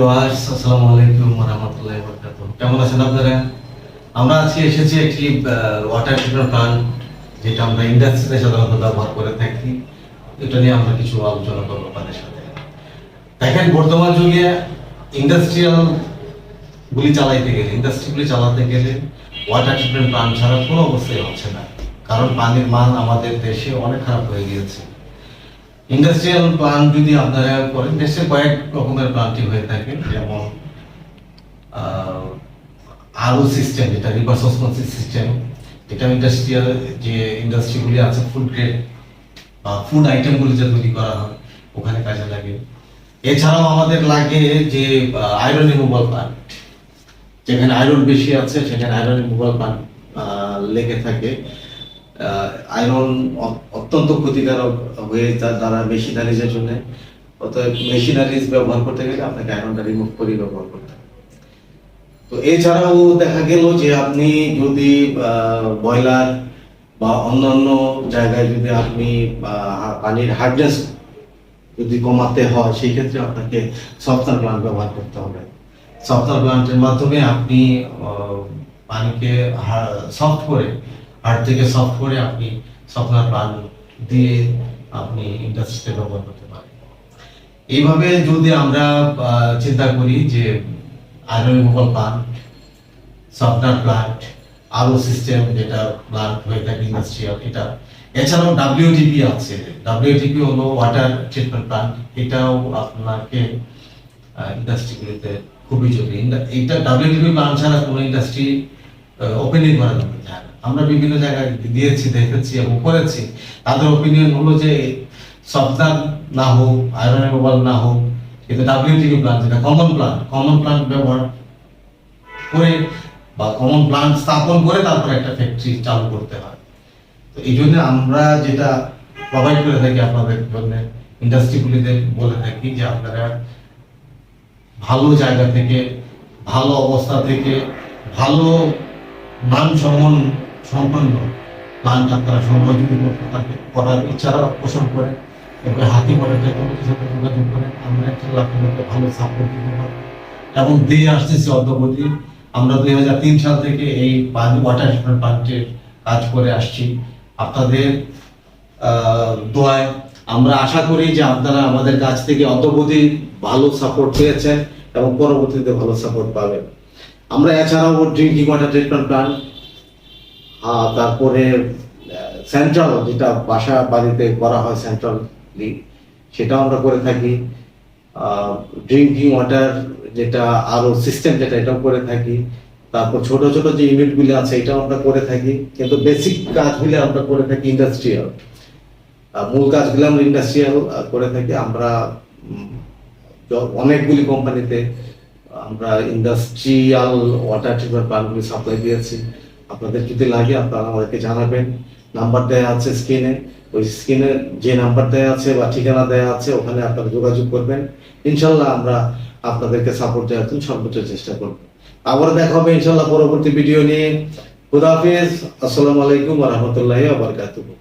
Viewers, আসসালামু আলাইকুম ওয়া রাহমাতুল্লাহি ওয়া বারাকাতুহু। কেমন আছেন আপনারা? আমরা আজকে এসেছি একটি ওয়াটার ট্রিটমেন্ট প্ল্যান্ট, যেটা আমরা ইন্ডাস্ট্রিতে সাধারণত ব্যবহার করে থাকি। এটা নিয়ে আমরা কিছু আলোচনা করবো আপনাদের সাথে। দেখেন, বর্তমান যুগে ইন্ডাস্ট্রিয়াল ইন্ডাস্ট্রিগুলি চালাতে গেলে ওয়াটার ট্রিটমেন্ট প্ল্যান্ট ছাড়া কোনো অবস্থায় হচ্ছে না। কারণ পানির মান আমাদের দেশে অনেক খারাপ হয়ে গিয়েছে। ইন্ডাস্ট্রিয়াল প্ল্যান্ট যদি আপনারা করেন, দেশে কয়েক রকমের প্ল্যান্টই হয়ে থাকে, যেমন আরও সিস্টেম, যেটা রিভার্স অসমোসিস সিস্টেম, এটা ইন্ডাস্ট্রিয়াল যে ইন্ডাস্ট্রিগুলি আছে, ফুড গ্রেড বা ফুড আইটেমগুলি যে তৈরি করা হয় ওখানে কাজে লাগে। এছাড়াও আমাদের লাগে যে আয়রন রিমুভাল প্ল্যান্ট, যেখানে আয়রন বেশি আছে সেখানে আয়রন রিমুভাল প্ল্যান্ট লেগে থাকে। আয়রন অত্যন্ত ক্ষতিকারক হয়ে দ্বারা মেশিনারিজের জন্য, অতএব মেশিনারিজ ব্যবহার করতে গেলে আপনাকে আয়রনটা রিমুভ করে ব্যবহার করতে হবে। তো এছাড়াও দেখা গেল যে আপনি যদি বয়লার বা অন্যান্য জায়গায় যদি আপনি পানির হার্ডনেস যদি কমাতে হয়, সেই ক্ষেত্রে আপনাকে সফটওয়্যার প্ল্যান্ট ব্যবহার করতে হবে। সফটওয়্যার প্ল্যান্টের মাধ্যমে আপনি পানিকে সফট করে, হার্ড থেকে সফট করে আপনি সফটওয়্যার প্ল্যান্ট দিয়ে আপনি ইন্ডাস্ট্রিতে ব্যবহার করতে পারেন। এইভাবে যদি আমরা চিন্তা করি যে iron removal plant, software plant, আরও সিস্টেম যেটা প্ল্যান্ট হয়ে থাকে ইন্ডাস্ট্রিয়াল, এটা এছাড়াও ডাব্লিউটিপি আছে। ডাব্লিউটিপি হলো ওয়াটার ট্রিটমেন্ট প্ল্যান্ট, এটাও আপনাকে ইন্ডাস্ট্রিগুলিতে খুবই জরুরি। এইটা ডাব্লিউটিপি প্ল্যান্ট ছাড়া কোনো ইন্ডাস্ট্রি ওপেনিং করা যাবে না। আমরা বিভিন্ন জায়গায় দিয়েছি, দেখেছি এবং করেছি। তাদের ওপিনিয়ন হলো যে সফটওয়্যার না হোক, আয়রন রিমুভাল না হোক, কিন্তু ডাব্লিউটিপি প্ল্যান্ট যেটা কমন প্ল্যান্ট ব্যবহার করে বা কমন প্ল্যান্ট স্থাপন করে তারপর একটা ফ্যাক্টরি চালু করতে হয়। তো এই জন্য আমরা যেটা প্রোভাইড করে থাকি আপনাদের জন্য, ইন্ডাস্ট্রিগুলিতে বলে থাকি যে আপনারা ভালো জায়গা থেকে, ভালো অবস্থা থেকে, ভালো মান সম্পন্ন প্ল্যান্ট আপনারা সহযোগী করতে থাকে, করার ইচ্ছা পোষণ করে এবং হাতি করে টেকনোলজির সাথে যোগাযোগ করে আমরা আপনাদেরকে ভালো সাপোর্ট দিতে পারি এবং দিয়ে আসতেছি অদ্যাবধি। আমরা 2003 সাল থেকে এই ওয়াটার ট্রিটমেন্ট প্ল্যান্টের কাজ করে আসছি। আপনাদের দোয়ায় আমরা আশা করি যে আপনারা আমাদের কাছ থেকে অদ্যাবধি ভালো সাপোর্ট পেয়েছেন এবং পরবর্তীতে ভালো সাপোর্ট পাবেন। আমরা এছাড়াও ড্রিঙ্কিং ওয়াটার ট্রিটমেন্ট প্ল্যান্ট, তারপরে সেন্ট্রাল যেটা বাসা বাড়িতে করা হয় সেন্ট্রালি, সেটাও আমরা করে থাকি। ড্রিঙ্কিং ওয়াটার যেটা আরো সিস্টেম যেটা, এটাও করে থাকি। তারপর ছোট ছোট যে ইউনিটগুলি আছে এটাও আমরা করে থাকি, কিন্তু বেসিক কাজগুলি আমরা করে থাকি ইন্ডাস্ট্রিয়াল। মূল কাজগুলো আমরা ইন্ডাস্ট্রিয়াল করে থাকি। আমরা অনেকগুলি কোম্পানিতে আমরা ইন্ডাস্ট্রিয়াল ওয়াটার ট্রিটমেন্ট প্ল্যান্টগুলি সাপ্লাই দিয়েছি। আপনাদের যদি লাগে আপনারা আমাদেরকে জানাবেন। নাম্বার দেওয়া আছে স্ক্রিনে, ওই স্ক্রিনে যে নাম্বার দেওয়া আছে বা ঠিকানা দেওয়া আছে ওখানে আপনারা যোগাযোগ করবেন। ইনশাল্লাহ আমরা আপনাদেরকে সাপোর্ট দেওয়ার জন্য সর্বোচ্চ চেষ্টা করব। আবার দেখা হবে ইনশাল্লাহ পরবর্তী ভিডিও নিয়ে। খুদা হাফেজ। আসসালামু আলাইকুম ওয়া রাহমাতুল্লাহি ওয়া বারাকাতুহু।